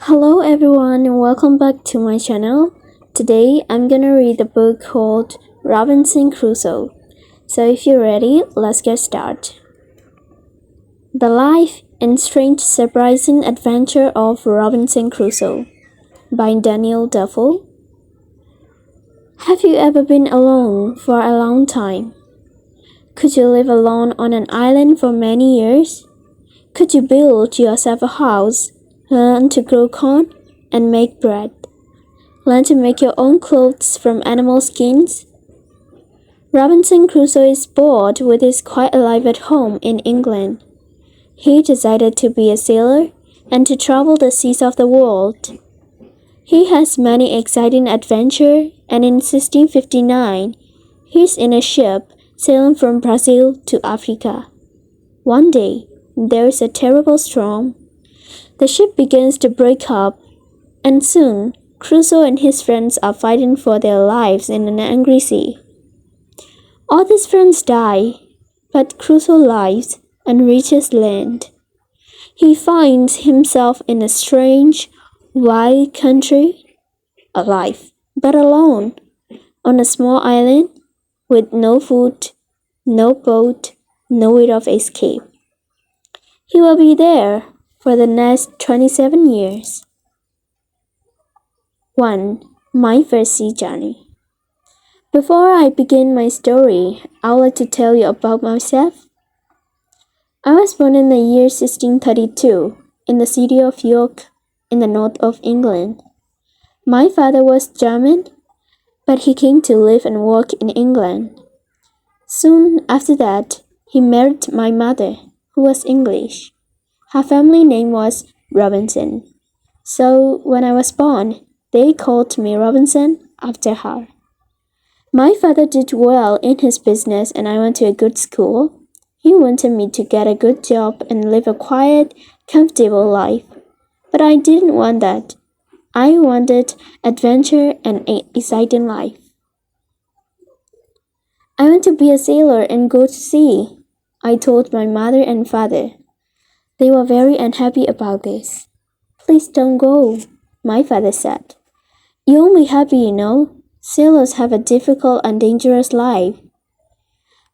Hello everyone and welcome back to my channel. Today I'm gonna read a book called Robinson Crusoe. So if you're ready, let's get started. The Life and Strange Surprising Adventure of Robinson Crusoe by Defoe. Have you ever been alone for a long time? Could you live alone on an island for many years? Could you build yourself a house, learn to grow corn and make bread, learn to make your own clothes from animal skins? Robinson Crusoe is bored with his quiet life at home in England. He decided to be a sailor and to travel the seas of the world. He has many exciting adventures, and in 1659, he's in a ship sailing from Brazil to Africa. One day, there is a terrible storm. The ship begins to break up, and soon Crusoe and his friends are fighting for their lives in an angry sea. All his friends die, but Crusoe lives and reaches land. He finds himself in a strange, wild country, alive, but alone, on a small island, with no food, no boat, no way of escape. He will be there for the next 27 years. 1. My first sea journey. Before I begin my story, I would like to tell you about myself. I was born in the year 1632 in the city of York in the north of England. My father was German, but he came to live and work in England. Soon after that, he married my mother, who was English. Her family name was Robinson. So when I was born, they called me Robinson after her. My father did well in his business and I went to a good school. He wanted me to get a good job and live a quiet, comfortable life. But I didn't want that. I wanted adventure and an exciting life. I want to be a sailor and go to sea, I told my mother and father. They were very unhappy about this. Please don't go, my father said. You won't be happy, you know. Sailors have a difficult and dangerous life.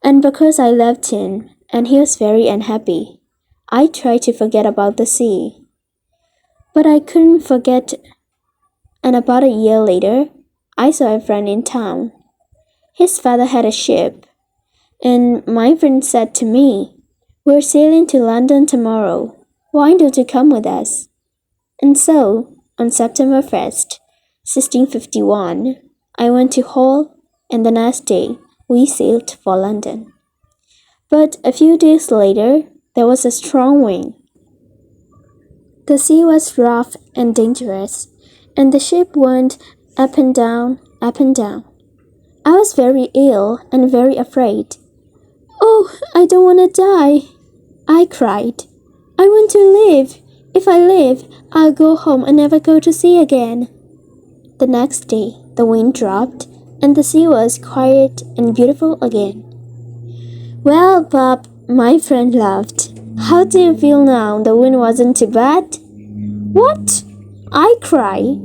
And because I loved him, and he was very unhappy, I tried to forget about the sea. But I couldn't forget, and about a year later, I saw a friend in town. His father had a ship, and my friend said to me, "We're sailing to London tomorrow. Why don't you come with us?" And so, on September 1st, 1651, I went to Hull, and the next day we sailed for London. But a few days later, there was a strong wind. The sea was rough and dangerous, and the ship went up and down, up and down. I was very ill and very afraid. "Oh, I don't want to die," I cried. "I want to live. If I live, I'll go home and never go to sea again." The next day, the wind dropped, and the sea was quiet and beautiful again. "Well, Bob," my friend laughed. "How do you feel now the wind wasn't too bad?" "What?" I cried.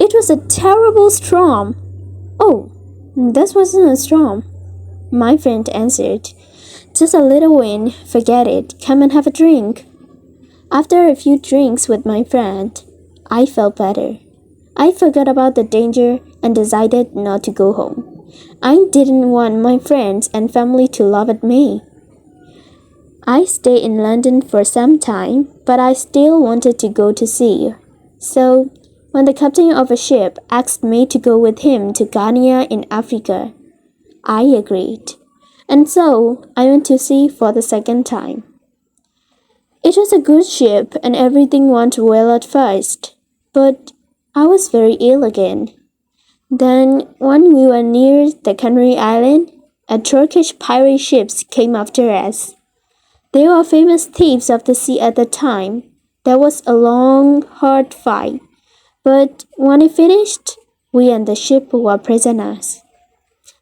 "It was a terrible storm." "Oh, this wasn't a storm," my friend answered. "Just a little wind. Forget it. Come and have a drink." After a few drinks with my friend, I felt better. I forgot about the danger and decided not to go home. I didn't want my friends and family to laugh at me. I stayed in London for some time, but I still wanted to go to sea. So, when the captain of a ship asked me to go with him to Ghana in Africa, I agreed. And so, I went to sea for the second time. It was a good ship and everything went well at first, but I was very ill again. Then, when we were near the Canary Island, a Turkish pirate ship came after us. They were famous thieves of the sea at the time. There was a long, hard fight, but when it finished, we and the ship were prisoners.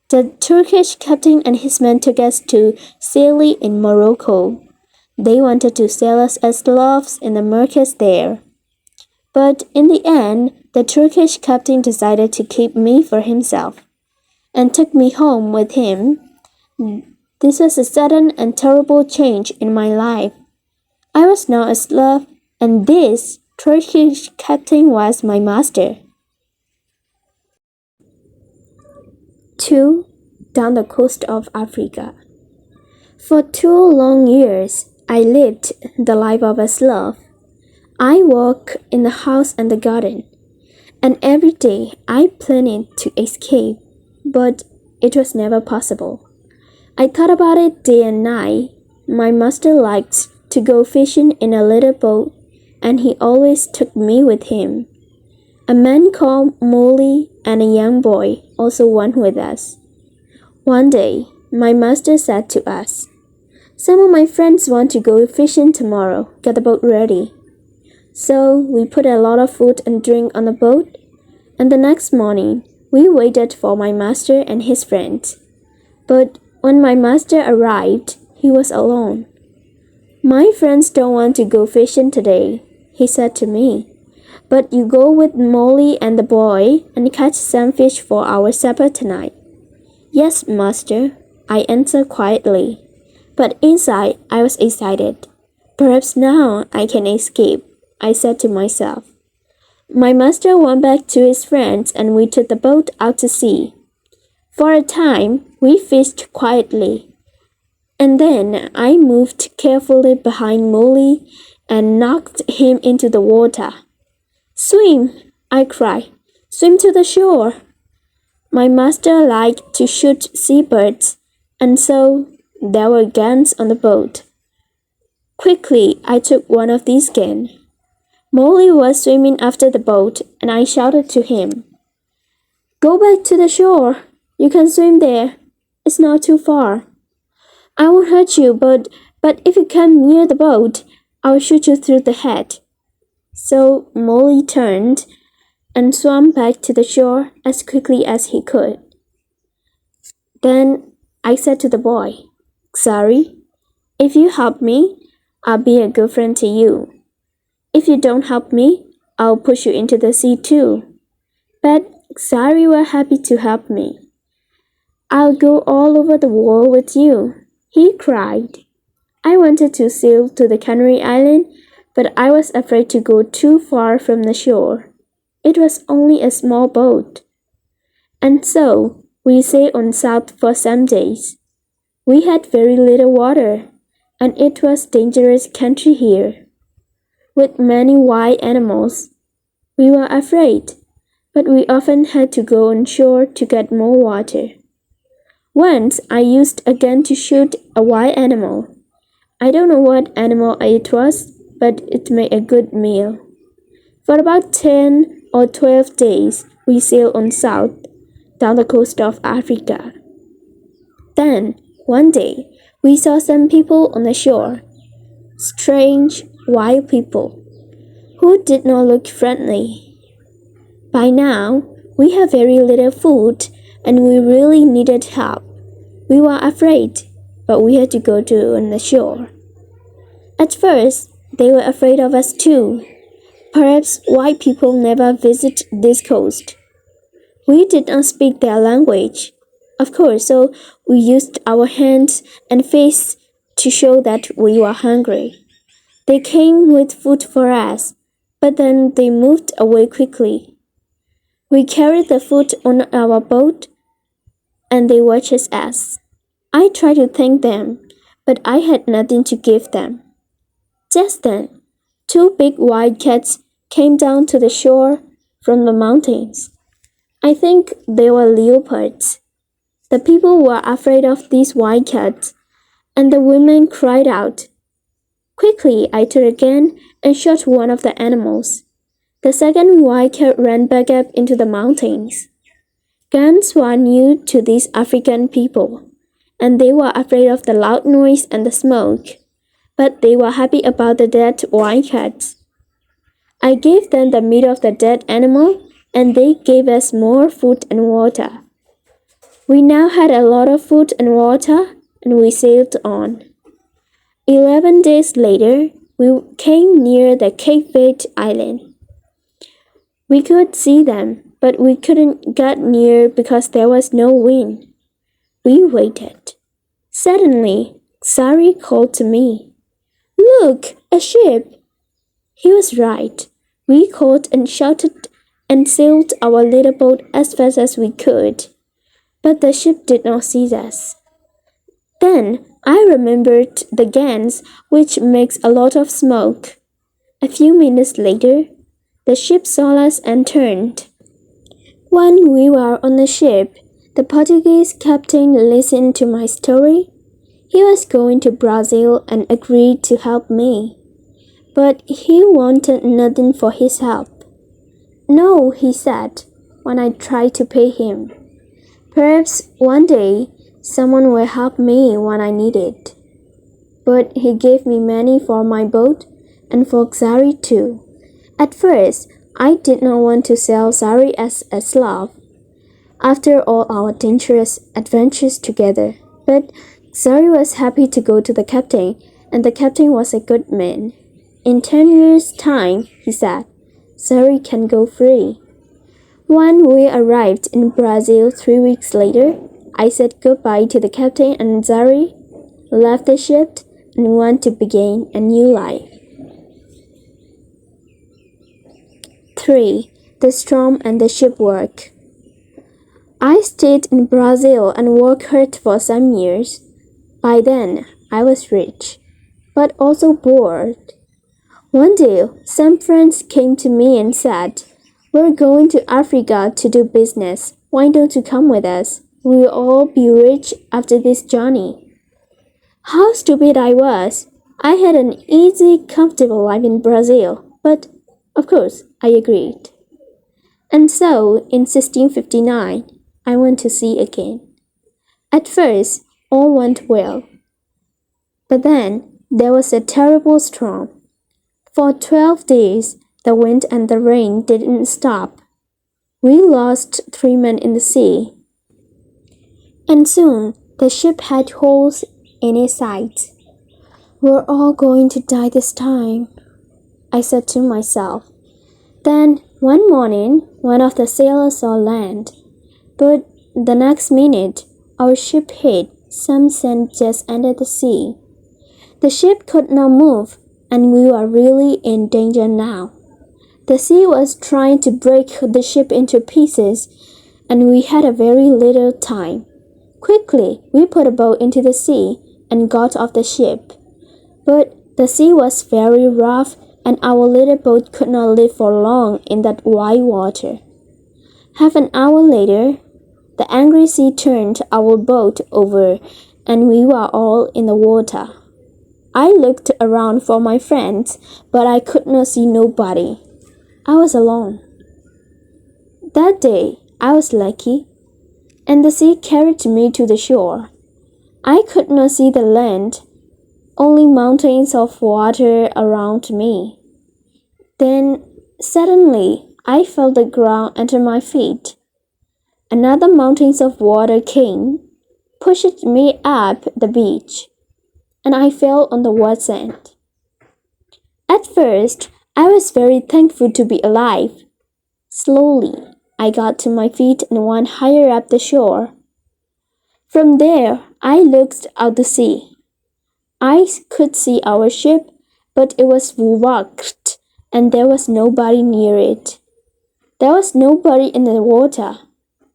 The Turkish captain and his men took us to Sali in Morocco. They wanted to sell us as slaves in the markets there. But in the end, the Turkish captain decided to keep me for himself and took me home with him. This was a sudden and terrible change in my life. I was now a slave, and this Turkish captain was my master. 2. Down the coast of Africa. For 2 long years, I lived the life of a slave. I worked in the house and the garden, and every day I planned to escape, but it was never possible. I thought about it day and night. My master liked to go fishing in a little boat, and he always took me with him. A man called Molly and a young boy also went with us. One day, my master said to us, "Some of my friends want to go fishing tomorrow. Get the boat ready." So we put a lot of food and drink on the boat, and the next morning we waited for my master and his friends. But when my master arrived, he was alone. "My friends don't want to go fishing today," he said to me. "But you go with Molly and the boy and catch some fish for our supper tonight." "Yes, master," I answered quietly. But inside I was excited. "Perhaps now I can escape," I said to myself. My master went back to his friends and we took the boat out to sea. For a time, we fished quietly. And then I moved carefully behind Molly and knocked him into the water. "Swim!" I cried. "Swim to the shore!" My master liked to shoot seabirds, and so there were guns on the boat. Quickly, I took one of these guns. Molly was swimming after the boat, and I shouted to him, "Go back to the shore. You can swim there. It's not too far. I won't hurt you, but if you come near the boat, I'll shoot you through the head." So Molly turned and swam back to the shore as quickly as he could. Then I said to the boy, "Sorry, if you help me, I'll be a good friend to you. If you don't help me, I'll push you into the sea too." But Xari was happy to help me. "I'll go all over the world with you," he cried. I wanted to sail to the Canary Island, but I was afraid to go too far from the shore. It was only a small boat. And so we sailed on south for some days. We had very little water, and it was dangerous country here, with many wild animals. We were afraid, but we often had to go on shore to get more water. Once I used a gun to shoot a wild animal. I don't know what animal it was, but it made a good meal. For about 10 or 12 days, we sailed on south, down the coast of Africa. Then, one day, we saw some people on the shore. Strange, wild people, who did not look friendly. By now, we had very little food, and we really needed help. We were afraid, but we had to go to on the shore. At first, they were afraid of us too. Perhaps white people never visit this coast. We did not speak their language, of course, so we used our hands and face to show that we were hungry. They came with food for us, but then they moved away quickly. We carried the food on our boat, and they watched us. I tried to thank them, but I had nothing to give them. Just then, 2 big white cats came down to the shore from the mountains. I think they were leopards. The people were afraid of these white cats, and the women cried out. Quickly, I took a gun and shot one of the animals. The second white cat ran back up into the mountains. Guns were new to these African people, and they were afraid of the loud noise and the smoke, but they were happy about the dead white cats. I gave them the meat of the dead animal, and they gave us more food and water. We now had a lot of food and water, and we sailed on. 11 days later, we came near the Cape Verde Island. We could see them, but we couldn't get near because there was no wind. We waited. Suddenly, Sari called to me, "Look, a ship!" He was right. We called and shouted and sailed our little boat as fast as we could. But the ship did not see us. Then I remembered the Gans, which makes a lot of smoke. A few minutes later, the ship saw us and turned. When we were on the ship, the Portuguese captain listened to my story. He was going to Brazil and agreed to help me. But he wanted nothing for his help. "No," he said, when I tried to pay him. "Perhaps one day someone will help me when I need it." But he gave me money for my boat and for Zari too. At first, I did not want to sell Zari as a slave, after all our dangerous adventures together. But Zari was happy to go to the captain, and the captain was a good man. "In 10 years' time," he said, "Zari can go free." When we arrived in Brazil 3 weeks later, I said goodbye to the captain and Zari, left the ship, and went to begin a new life. 3. The storm and the shipwreck. I stayed in Brazil and worked hard for some years. By then, I was rich, but also bored. One day, some friends came to me and said, "We're going to Africa to do business. Why don't you come with us? We'll all be rich after this journey." How stupid I was! I had an easy, comfortable life in Brazil, but, of course, I agreed. And so, in 1659, I went to sea again. At first, all went well. But then, there was a terrible storm. For 12 days, the wind and the rain didn't stop. We lost 3 men in the sea. And soon, the ship had holes in its sides. "We're all going to die this time," I said to myself. Then, one morning, one of the sailors saw land. But the next minute, our ship hit some sand just under the sea. The ship could not move, and we were really in danger now. The sea was trying to break the ship into pieces, and we had a very little time. Quickly, we put a boat into the sea and got off the ship. But the sea was very rough, and our little boat could not live for long in that wide water. Half an hour later, the angry sea turned our boat over, and we were all in the water. I looked around for my friends, but I could not see nobody. I was alone. That day, I was lucky, and the sea carried me to the shore. I could not see the land, only mountains of water around me. Then, suddenly, I felt the ground under my feet. Another mountains of water came, pushed me up the beach, and I fell on the wet sand. At first, I was very thankful to be alive. Slowly, I got to my feet and went higher up the shore. From there, I looked out to sea. I could see our ship, but it was wrecked, and there was nobody near it. There was nobody in the water.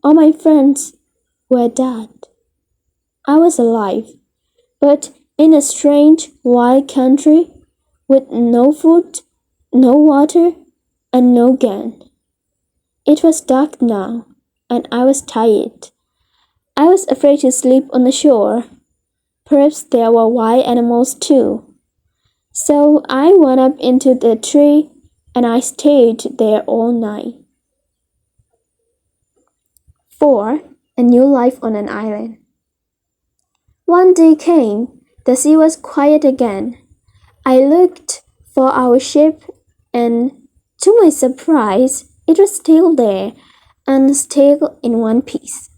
All my friends were dead. I was alive, but in a strange, wild country, with no food, no water, and no gun. It was dark now, and I was tired. I was afraid to sleep on the shore. Perhaps there were wild animals too. So I went up into the tree, and I stayed there all night. 4. A new life on an island. One day came. The sea was quiet again. I looked for our ship, and to my surprise, it was still there, and still in one piece.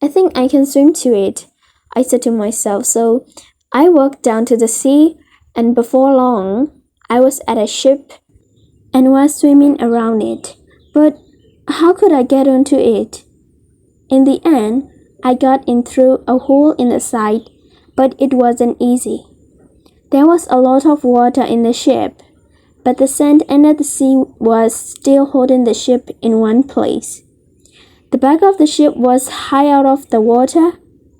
"I think I can swim to it," I said to myself, so I walked down to the sea, and before long, I was at a ship and was swimming around it. But how could I get onto it? In the end, I got in through a hole in the side, but it wasn't easy. There was a lot of water in the ship, but the sand under the sea was still holding the ship in one place. The back of the ship was high out of the water,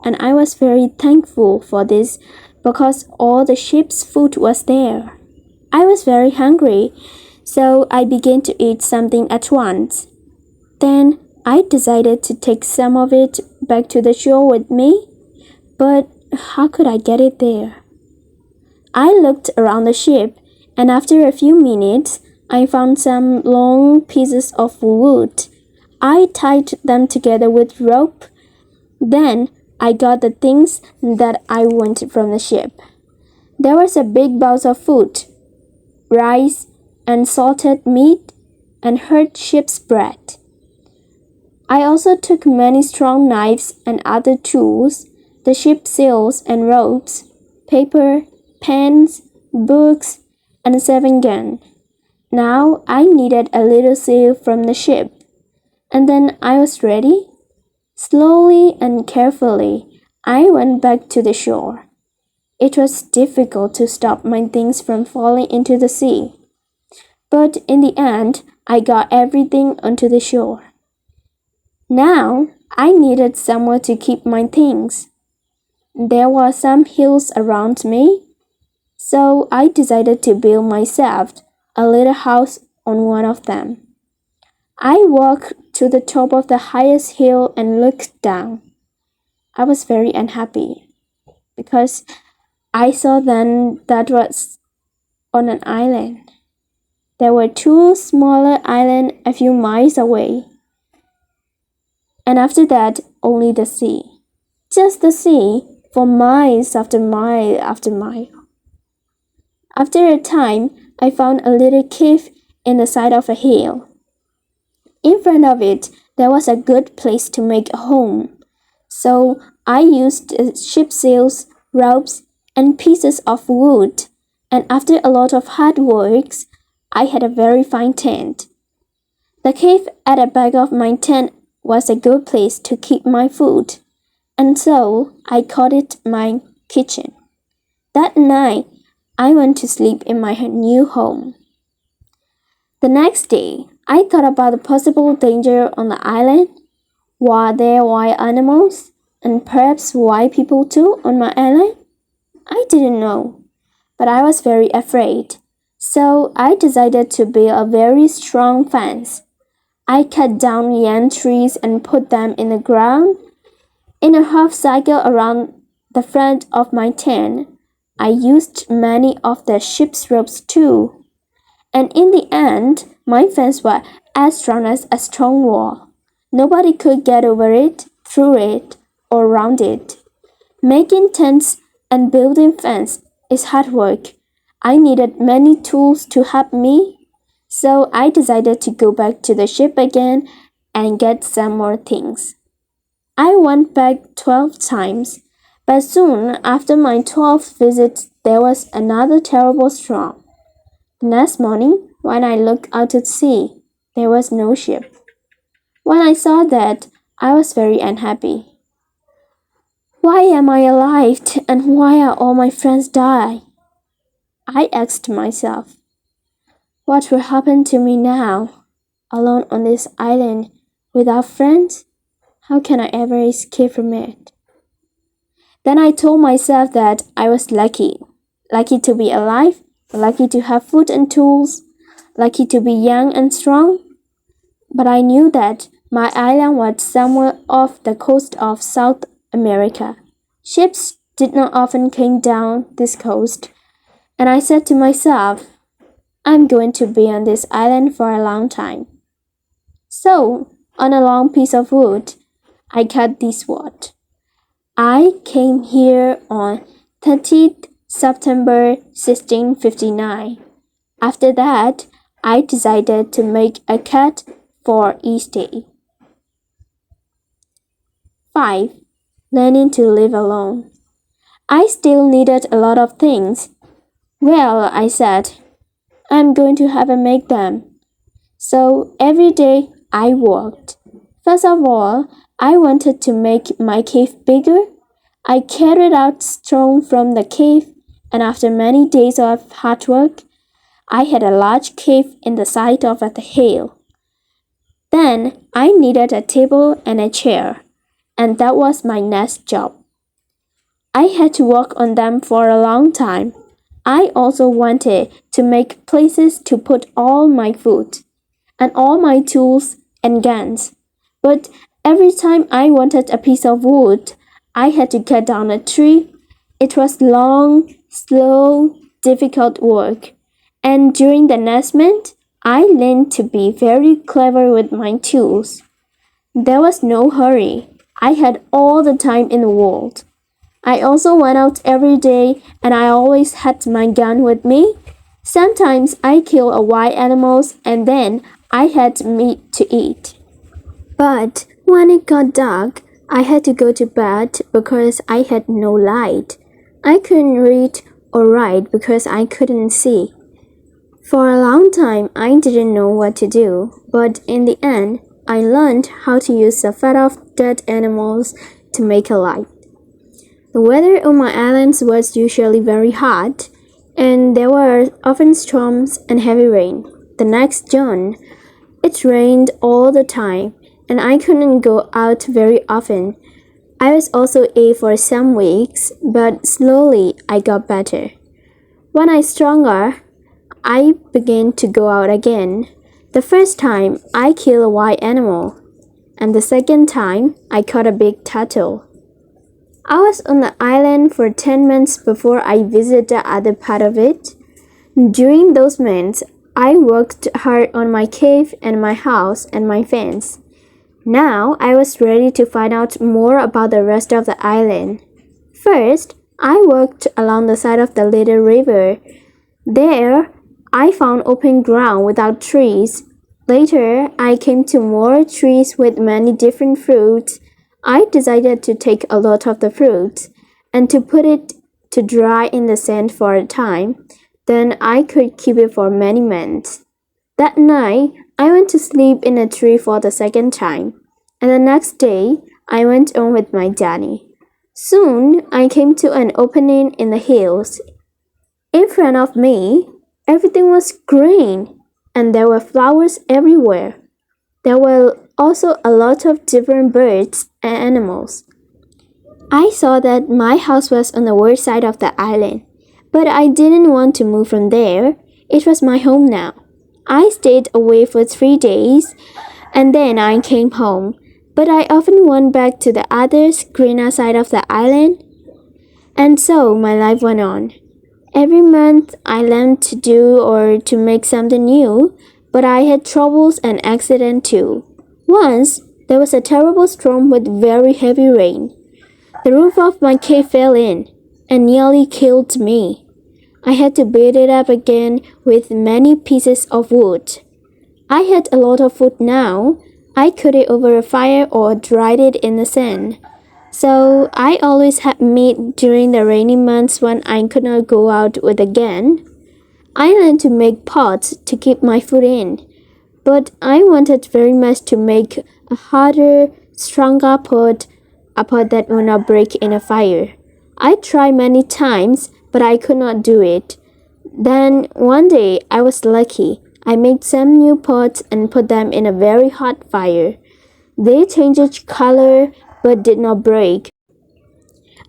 and I was very thankful for this because all the ship's food was there. I was very hungry, so I began to eat something at once. Then I decided to take some of it back to the shore with me, but how could I get it there? I looked around the ship, and after a few minutes, I found some long pieces of wood. I tied them together with rope. Then I got the things that I wanted from the ship. There was a big bowl of food, rice and salted meat, and hard ship's bread. I also took many strong knives and other tools, the ship sails and ropes, paper, pens, books, and a saving gun. Now I needed a little sail from the ship, and then I was ready. Slowly and carefully, I went back to the shore. It was difficult to stop my things from falling into the sea, but in the end, I got everything onto the shore. Now I needed somewhere to keep my things. There were some hills around me, so I decided to build myself a little house on one of them. I walked to the top of the highest hill and looked down. I was very unhappy because I saw then that was on an island. There were two smaller islands a few miles away, and after that, only the sea. Just the sea for miles after mile after mile. After a time, I found a little cave in the side of a hill. In front of it, there was a good place to make a home. So I used ship sails, ropes, and pieces of wood, and after a lot of hard work, I had a very fine tent. The cave at the back of my tent was a good place to keep my food, and so I called it my kitchen. That night, I went to sleep in my new home. The next day, I thought about the possible danger on the island. Were there wild animals? And perhaps wild people too on my island? I didn't know, but I was very afraid. So I decided to build a very strong fence. I cut down young trees and put them in the ground. In a half circle around the front of my tent, I used many of the ship's ropes too. And in the end, my fence was as strong as a stone wall. Nobody could get over it, through it, or around it. Making tents and building fence is hard work. I needed many tools to help me, so I decided to go back to the ship again and get some more things. I went back 12 times, but soon after my 12th visit, there was another terrible storm. The next morning, when I looked out to sea, there was no ship. When I saw that, I was very unhappy. Why am I alive and why are all my friends die? I asked myself. What will happen to me now, alone on this island, without friends? How can I ever escape from it? Then I told myself that I was lucky. Lucky to be alive, lucky to have food and tools, lucky to be young and strong. But I knew that my island was somewhere off the coast of South America. Ships did not often come down this coast, and I said to myself, I'm going to be on this island for a long time. So, on a long piece of wood, I cut this word. I came here on 30th September 1659. After that, I decided to make a cut for each day. 5. Learning to live alone. I still needed a lot of things. Well, I said, I'm going to have to make them. So every day I worked. First of all, I wanted to make my cave bigger. I carried out stone from the cave, and after many days of hard work, I had a large cave in the side of a hill. Then I needed a table and a chair, and that was my next job. I had to work on them for a long time. I also wanted to make places to put all my food and all my tools and guns. But every time I wanted a piece of wood, I had to cut down a tree. It was long, slow, difficult work. And during the nestment, I learned to be very clever with my tools. There was no hurry. I had all the time in the world. I also went out every day and I always had my gun with me. Sometimes I killed wild animals and then I had meat to eat. But when it got dark, I had to go to bed because I had no light. I couldn't read or write because I couldn't see. For a long time, I didn't know what to do, but in the end, I learned how to use the fat of dead animals to make a light. The weather on my islands was usually very hot, and there were often storms and heavy rain. The next June, it rained all the time, and I couldn't go out very often. I was also ill for some weeks, but slowly I got better. When I was stronger, I began to go out again. The first time, I killed a wild animal, and the second time, I caught a big turtle. I was on the island for 10 months before I visited the other part of it. During those months, I worked hard on my cave and my house and my fence. Now I was ready to find out more about the rest of the island. First, I walked along the side of the little river. There, I found open ground without trees. Later, I came to more trees with many different fruits. I decided to take a lot of the fruits and to put it to dry in the sand for a time. Then I could keep it for many months. That night, I went to sleep in a tree for the second time, and the next day, I went on with my journey. Soon, I came to an opening in the hills. In front of me, everything was green, and there were flowers everywhere. There were also a lot of different birds and animals. I saw that my house was on the worst side of the island, but I didn't want to move from there. It was my home now. I stayed away for 3 days, and then I came home, but I often went back to the other greener side of the island. And so my life went on. Every month I learned to do or to make something new, but I had troubles and accidents too. Once, there was a terrible storm with very heavy rain. The roof of my cave fell in and nearly killed me. I had to build it up again with many pieces of wood. I had a lot of food now. I cooked it over a fire or dried it in the sand. So I always had meat during the rainy months when I could not go out with again. I learned to make pots to keep my food in, but I wanted very much to make a harder, stronger pot, a pot that would not break in a fire. I tried many times, but I could not do it. Then one day I was lucky. I made some new pots and put them in a very hot fire. They changed color but did not break.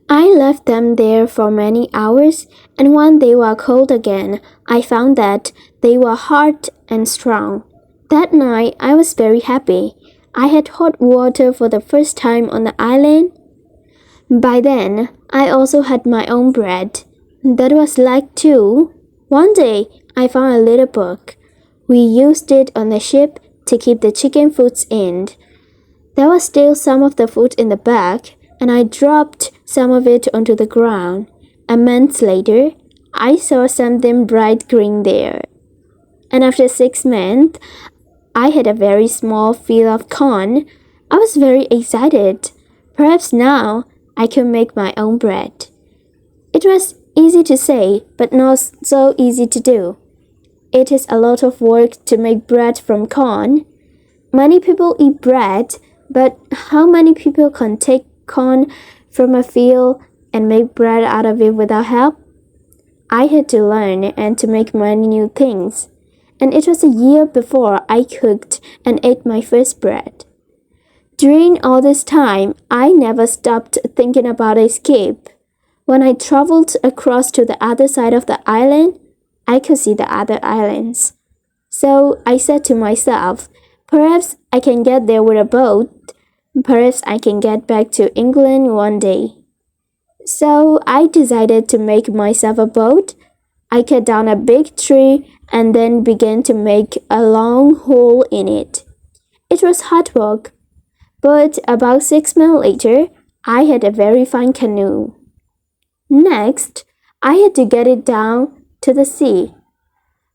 I left them there for many hours, and when they were cold again, I found that they were hard and strong. That night I was very happy. I had hot water for the first time on the island. By then, I also had my own bread. That was like too. One day, I found a little book. We used it on the ship to keep the chicken foods in. There was still some of the food in the bag, and I dropped some of it onto the ground. A month later, I saw something bright green there. And after 6 months, I had a very small field of corn. I was very excited. Perhaps now I could make my own bread. It was easy to say, but not so easy to do. It is a lot of work to make bread from corn. Many people eat bread, but how many people can take corn from a field and make bread out of it without help? I had to learn and to make many new things, and it was a year before I cooked and ate my first bread. During all this time, I never stopped thinking about escape. When I traveled across to the other side of the island, I could see the other islands. So I said to myself, perhaps I can get there with a boat. Perhaps I can get back to England one day. So I decided to make myself a boat. I cut down a big tree and then began to make a long hole in it. It was hard work, but about 6 months later, I had a very fine canoe. Next, I had to get it down to the sea.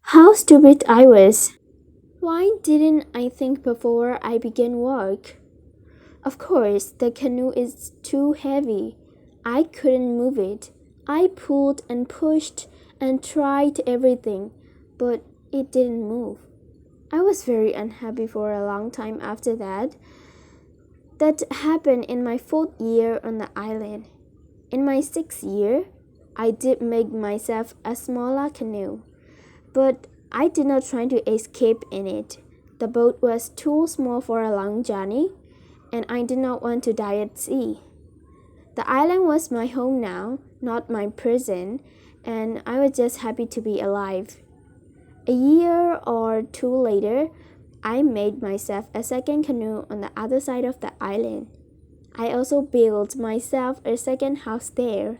How stupid I was! Why didn't I think before I began work? Of course, the canoe is too heavy. I couldn't move it. I pulled and pushed and tried everything, but it didn't move. I was very unhappy for a long time after that. That happened in my 4th year on the island. In my 6th year, I did make myself a smaller canoe, but I did not try to escape in it. The boat was too small for a long journey, and I did not want to die at sea. The island was my home now, not my prison, and I was just happy to be alive. A year or two later, I made myself a second canoe on the other side of the island. I also built myself a second house there,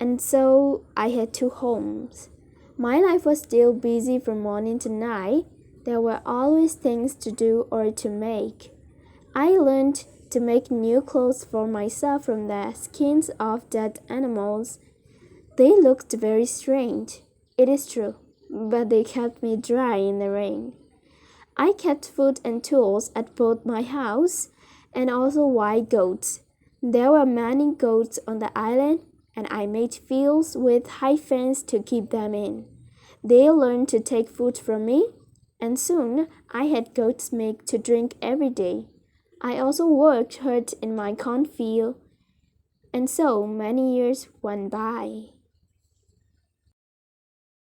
and so I had 2 homes. My life was still busy from morning to night. There were always things to do or to make. I learned to make new clothes for myself from the skins of dead animals. They looked very strange, it is true, but they kept me dry in the rain. I kept food and tools at both my house and also wild goats. There were many goats on the island, and I made fields with high fence to keep them in. They learned to take food from me, and soon I had goat's milk to drink every day. I also worked hard in my cornfield, and so many years went by.